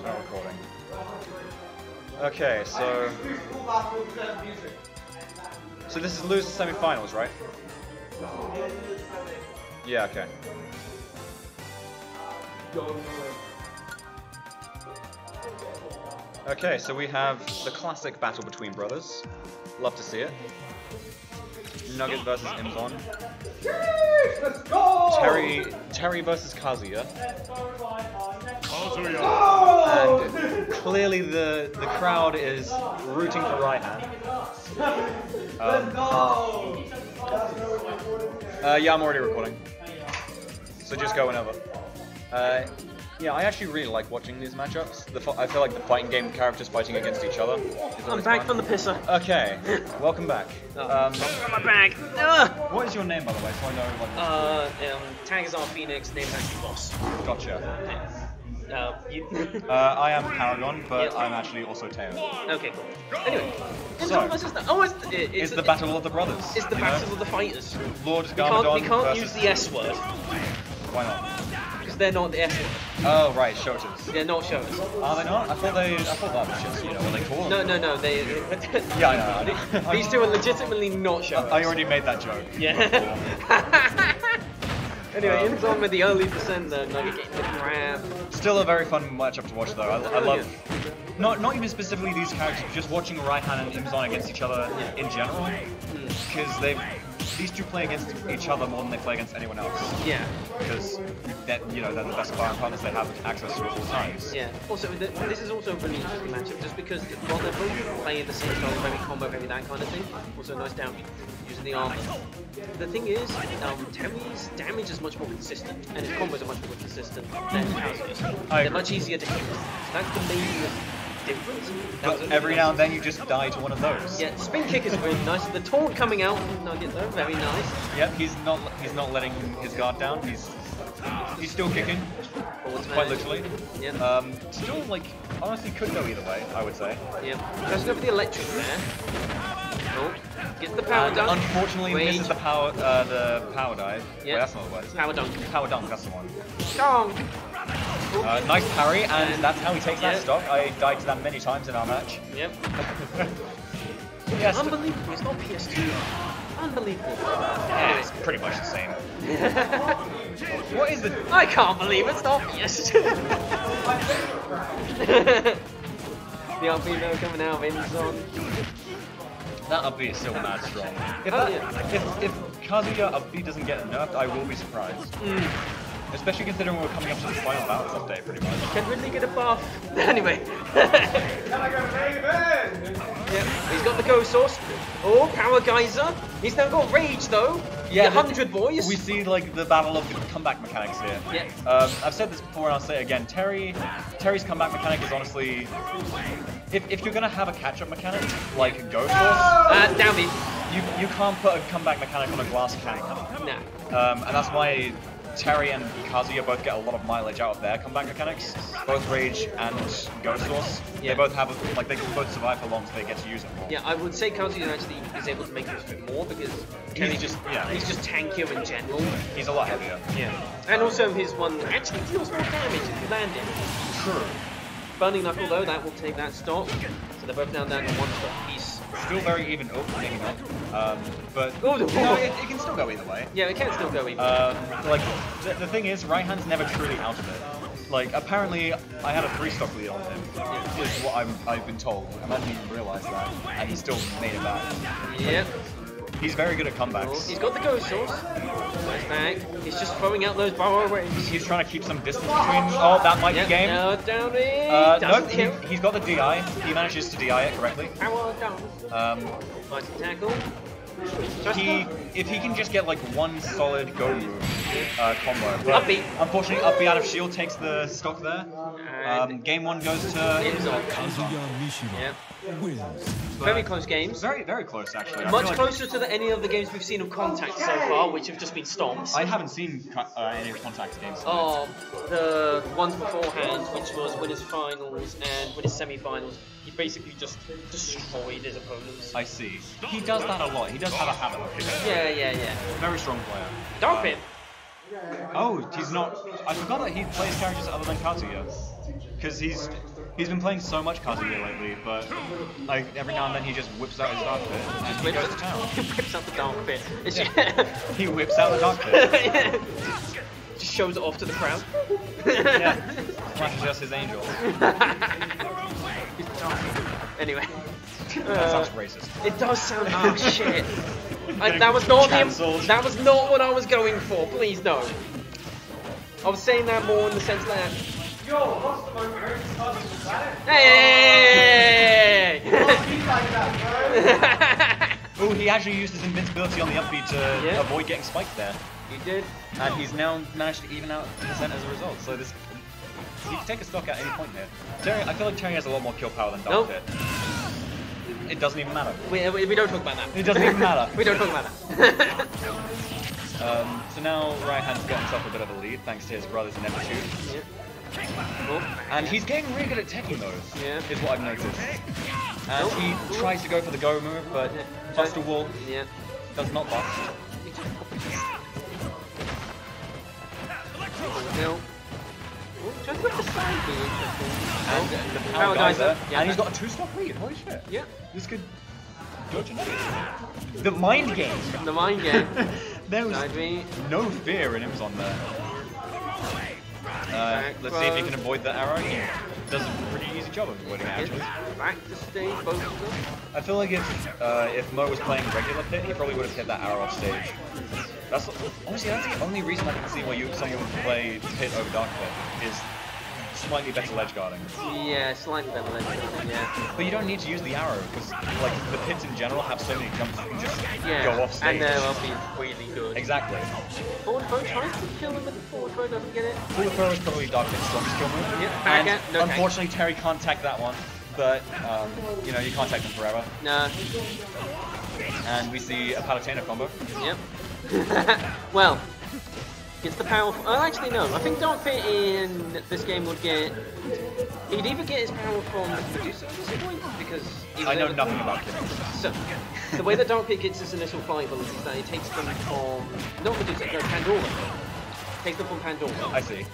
Start recording. Okay, so this is losers semi-finals, right? Yeah, okay. Okay, so we have the classic battle between brothers. Love to see it. Nugget versus Imzon. Let's go! Terry versus Kazuya. Kazuya! And clearly the crowd is rooting for Raihan. Yeah, I'm already recording. So just go whenever. Yeah, I actually really like watching these matchups. I feel like the fighting game characters fighting against each other. I'm back from the pisser. Okay, welcome back. I'm my bag. What is your name, by the way, so I know what... Tag is our Phoenix, name's actually Boss. Gotcha. You... I am Paragon, but I'm actually also Teo. Okay, cool. Anyway, So, it's the battle of the brothers. It's the battle of the fighters. Lord We Garmadon can't versus... use the S word. Why not? Because they're not the S word. Oh, right, Shotas. They're not shows. Are they not? I thought that was just, you know, what they call them. No, they... Yeah, I know. These two are legitimately not shows. I already made that joke. Yeah. Anyway, Imzon with the early percent though, Nugget getting the grab. Still a very fun matchup to watch though. I love, not even specifically these characters, but just watching Raihan and Imzon against each other in general. Because these two play against each other more than they play against anyone else. Yeah. Because they're the best sparring partners they have access to at all times. Yeah. Also, this is also a really interesting matchup just because while they're both playing the same style of heavy combo, heavy that kind of thing. Also, nice down using the armor. The thing is, Terry's damage is much more consistent, and his combos are much more consistent than Kazuya's. They're much easier to hit. So that's the main difference. But every now and then you just die to one of those. Yeah, spin kick is really nice. The taunt coming out from Nugget though, very nice. Yep, he's not letting his guard down. He's still kicking. Quite literally. Yeah. Still honestly could go either way, I would say. Yeah. Let's go for the electric there. Oh, gets the power dunk. Unfortunately, misses the power dive. Yeah. Wait, that's not the word. Power dunk. Power dunk, that's the one. Dong. Nice parry, and that's how he takes that stock. I died to that many times in our match. Yep. Yes. Unbelievable. It's not PS2. Unbelievable. Yeah, it's pretty much the same. What is the... I can't believe it's not PS2. The up female coming out of Imzon. That up B is still mad strong. If Kazuya up B doesn't get nerfed, I will be surprised. Especially considering we're coming up to the final battles update, pretty much. Can Ridley get a buff? Anyway. Yep, he's got the Go Source. Oh, Power Geyser. He's now got Rage, though. Yeah, 100 boys. We see, the battle of the comeback mechanics here. Yeah. I've said this before and I'll say it again. Terry's comeback mechanic is honestly... If you're going to have a catch-up mechanic, like a Go Source... down me. You can't put a comeback mechanic on a glass cannon. Nah. And that's why Terry and Kazuya both get a lot of mileage out of their comeback mechanics. Both Rage and Go Source. Yeah. They both have, they can both survive for long so they get to use it more. Yeah, I would say Kazuya actually is able to make use of it more because he's just tankier in general. He's a lot heavier. Yeah. And also his one actually deals more damage if you land it. True. Burning Knuckle though, that will take that stock. So they're both down to one stock piece. Still very even. Oh, maybe not. But no, it can still go either way. Yeah, it can still go either way. The thing is, Raihan's never truly out of it. Apparently, I had a 3-stock lead on him, is what I've been told. I didn't even realize that, and he still made it back. Yep. He's very good at comebacks. He's got the Go Source. Nice back. He's just throwing out those power waves. He's trying to keep some distance between... Oh, that might be game. No, down it. Nope, he's got the DI. He manages to DI it correctly. Power down. Nice tackle. If he can just get one solid go move combo. But Uppy. Unfortunately, Uppy out of shield takes the stock there. Game 1 goes to Imzon. Yep. Very close games. Very, very close actually. Much closer to any of the games we've seen of Contact so far, which have just been stomps. I haven't seen any of Contact games. Oh, the ones beforehand, which was Winners Finals and Winners Semi-Finals. He basically just destroyed his opponents. I see. He does that a lot. He does have a habit of it. Yeah. Very strong player. Dark Pit. Oh, he's not... I forgot that he plays characters other than Kazuya. because he's been playing so much Kazuya lately, but like every now and then he just whips out his dark pit and he goes to town. He whips out the dark pit. He whips out the dark pit. Yeah. Just shows it off to the crowd. Yeah, flashes us his angel. Anyway. That sounds racist. It does sound. Oh shit! That was not That was not what I was going for. Please no. I was saying that more in the sense that. Yo, what's the most greatest card in the planet? Hey! Oh, he actually used his invincibility on the upbeat to avoid getting spiked there. He did. And he's now managed to even out percent as a result. So this, he can take a stock at any point here. Terry, I feel like Terry has a lot more kill power than Dark Pit. It doesn't even matter. We don't talk about that. It doesn't even matter. We don't talk about that. So now Raihan's got himself a bit of a lead thanks to his brother's ineptitude. Yep. And he's getting really good at teching those, is what I've noticed. And he tries to go for the go move, but Buster Wall does not bust. And the power geyser, and he's got a 2-stock lead, holy shit. Yeah. This could go to nothing. The mind game. The mind game. There was no fear in Imzon there. Let's see if he can avoid the arrow. He does a pretty easy job of avoiding it, actually. Back to stage, both of them. I feel like if Mo was playing regular pit, he probably would have hit that arrow off stage. Honestly, that's the only reason I can see why someone would play pit over dark pit is slightly better ledge guarding. Yeah, slightly better ledge guarding, yeah. But you don't need to use the arrow because like the pits in general have so many jumps that can just go off stage. And they'll be really good. Exactly. Forward throw tries to kill him, but the forward throw doesn't get it. Forward throw is probably dark pit's strongest kill move. Yeah, and unfortunately Terry can't tag that one, but you know, you can't tag them forever. No. And we see a Palutena combo. Yep. Well, gets the power. Actually, no. I think Dark Pit in this game would get. He'd either get his power from Medusa because I know nothing about Kid. So, the way that Dark Pit gets his initial flight ability is that he takes them from not Medusa, no, Pandora. Takes them from Pandora. I see.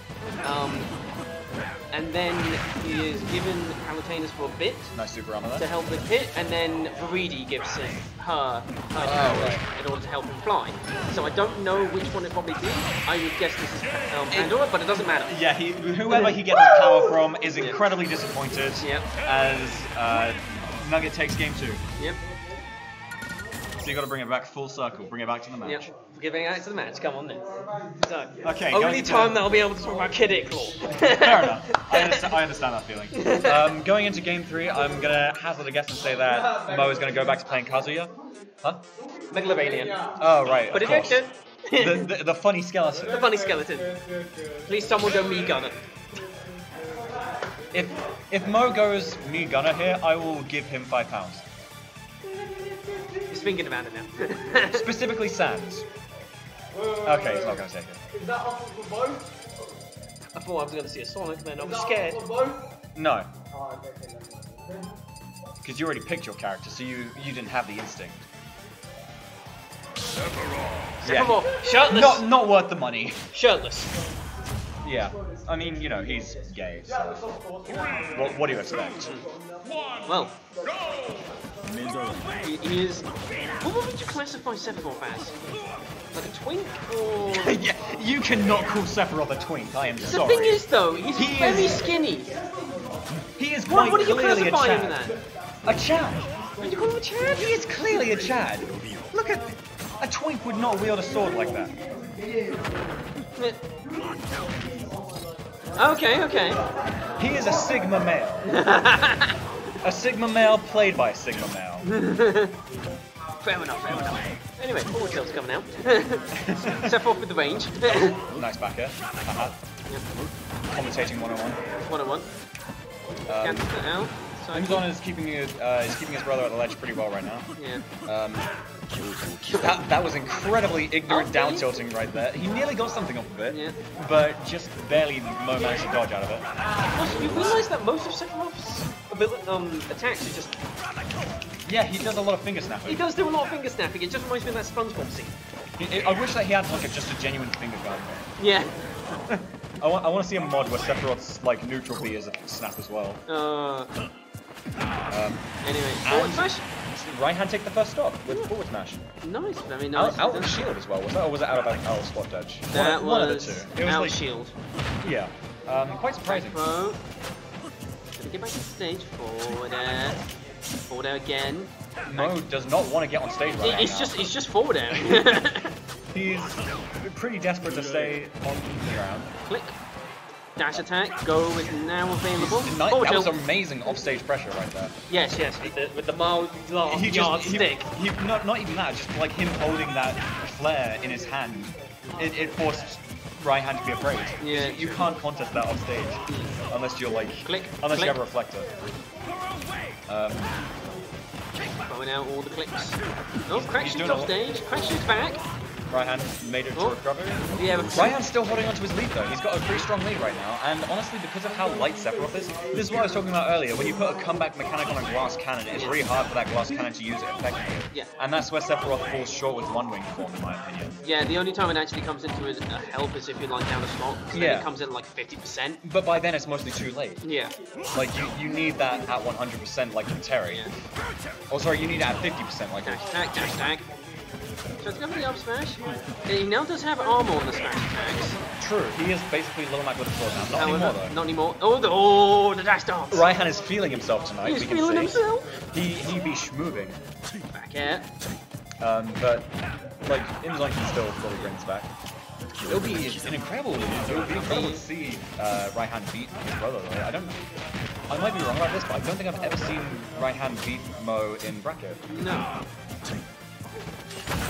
And then he is given Palutena's for a bit. Nice super armor there. To help the pit, and then Viridi gives him her power in order to help him fly. So I don't know which one it probably be. I would guess this is Pandora, but it doesn't matter. Yeah, whoever he gets his power from is incredibly disappointed as Nugget takes game 2. Yep. So you got to bring it back full circle, bring it back to the match. Yep. Giving it out to the match. Come on then. So, okay. Only time that I'll be able to talk about Kid Icarus. Fair enough. I understand that feeling. Going into game 3, I'm gonna hazard a guess and say that Mo is gonna go back to playing Kazuya. Huh? Megalovanian. Oh right. But of course. The funny skeleton. The funny skeleton. Please someone go me gunner. If Mo goes me gunner here, I will give him £5. He's thinking about it now. Specifically Sans. Okay, he's not going to take it. Is that offer for both? I thought I was going to see a Sonic, then I was scared. For both? No. Oh, okay. Because you already picked your character, so you didn't have the instinct. Sephiroth, shirtless. Not worth the money. Shirtless. Yeah. I mean, you know, he's gay, so... What do you expect? Well... He is... What would you classify Sephiroth as? Like a twink, or...? Yeah, you cannot call Sephiroth a twink, I am sorry. The thing is, though, he's very skinny. He is quite what do you clearly a classify him Chad. then? A Chad? Would you call him a Chad? He is clearly a Chad. Look at... A twink would not wield a sword like that. Okay. He is a Sigma male. A Sigma male played by a Sigma male. Fair enough. Anyway, forward tilt's coming out. Sephiroth with the range. Nice back here. Commentating 101. 101. Cancel it out. Imzon is keeping his brother at the ledge pretty well right now. Yeah. That was incredibly ignorant down tilting right there. He nearly got something off of it, but just barely Mo managed to dodge out of it. Also, you realise that most of Sephiroth's attacks are just... Yeah, he does a lot of finger snapping. He does do a lot of finger snapping. It just reminds me of that SpongeBob scene. I wish that he had like just a genuine finger gun. Yeah. I want to see a mod where Sephiroth's like neutral B is a snap as well. Anyway, forward smash. Right hand take the first stop with forward smash. Nice, very nice. Out of shield as well, was that, or was it out of spot dodge? That one of the was two. It was out like, shield. Yeah, quite surprising. Gonna get back to the stage. Forward air. Forward air again. Mo does not want to get on stage right now. It's just forward air. He's pretty desperate to stay on the ground. Click. Dash attack. Go is now available. That was amazing offstage pressure right there. Yes. With the mild yard stick. Not even that, just like him holding that flare in his hand. It forced right hand to be afraid. Yeah. You can't contest that off stage unless you're like unless you have a reflector. Throwing out all the clicks. Oh, crack shoots off stage. Crack shoots back. Right hand made it to recover. Yeah, right hand's still holding onto his lead though. He's got a pretty strong lead right now, and honestly, because of how light Sephiroth is, this is what I was talking about earlier. When you put a comeback mechanic on a glass cannon, it's really hard for that glass cannon to use it effectively. Yeah. And that's where Sephiroth falls short with one wing form, in my opinion. Yeah, the only time it actually comes into a help is if you're like down a slot. So then it comes in like 50%. But by then it's mostly too late. Yeah. Like you need that at 100% like in Terry. Yeah. Oh sorry, you need it at 50% like dash attack. So it's going for the up smash. He now does have armor on the smash attacks. True, he is basically Little Mac with a sword now. Not anymore though. Not anymore. Oh, the dash dance. Raihan is feeling himself tonight. He's feeling himself. He be schmoving. Back air. But like Imzon can still fully bring this back. It'll be incredible to see Raihan beat his brother though. I might be wrong about this, but I don't think I've ever seen Raihan beat Mo in bracket. No.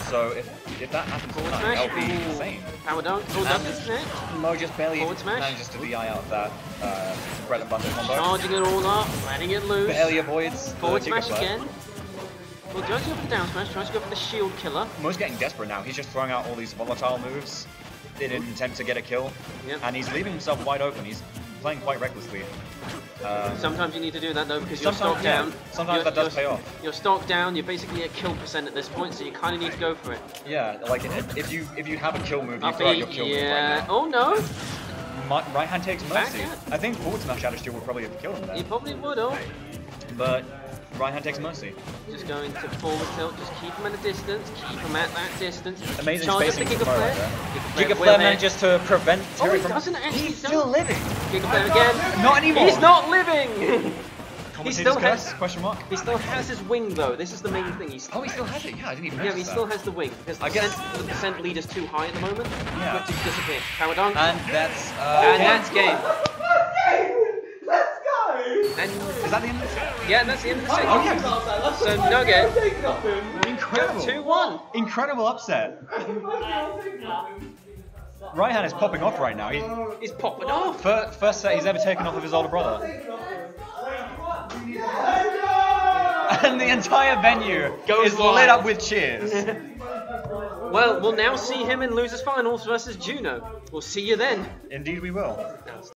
So if that happens tonight, that'll be insane. Power dunk, full dunk disconnect. Mo just barely smash. manages to DI out of that bread and butter combo. Charging it all up, letting it loose. Barely avoids forward smash again. Well, tries to go for the down smash, tries to go for the shield killer. Mo's getting desperate now. He's just throwing out all these volatile moves in an attempt to get a kill. Yep. And he's leaving himself wide open. He's playing quite recklessly. Sometimes you need to do that though because you're stocked down. Sometimes that does pay off. You're stocked down. You're basically at kill percent at this point, so you kind of need to go for it. Yeah, like if you have a kill move, you throw out your kill move right now. Oh no! Right hand takes mercy. I think forward smash Shadow Steel would probably have killed him there. He probably would have. But right hand takes mercy. Just going to forward tilt. Just keep him at a distance. Keep him at that distance. Amazing Charge spacing the Giga Flare. Giga Flare manages to prevent Terry from... doesn't actually. He's still living. Giga Flare again. Not anymore. He's not living. He still has question mark. He still has his wing though. This is the main thing. He still has it. Yeah, I didn't even. Yeah, he still has the wing because the percent lead is too high at the moment. Yeah. But to disappear. Power dunk. And that's. That's game. Let's go! And is that the end of the set? Yeah, and that's the end of the set. Okay. So Nugget. Incredible. 2-1. Incredible upset. Raihan is popping off right now. He's popping off. First set he's ever taken off of his older brother. And the entire venue is lit up with cheers. Well, we'll now see him in Losers Finals versus Juno. We'll see you then. Indeed we will.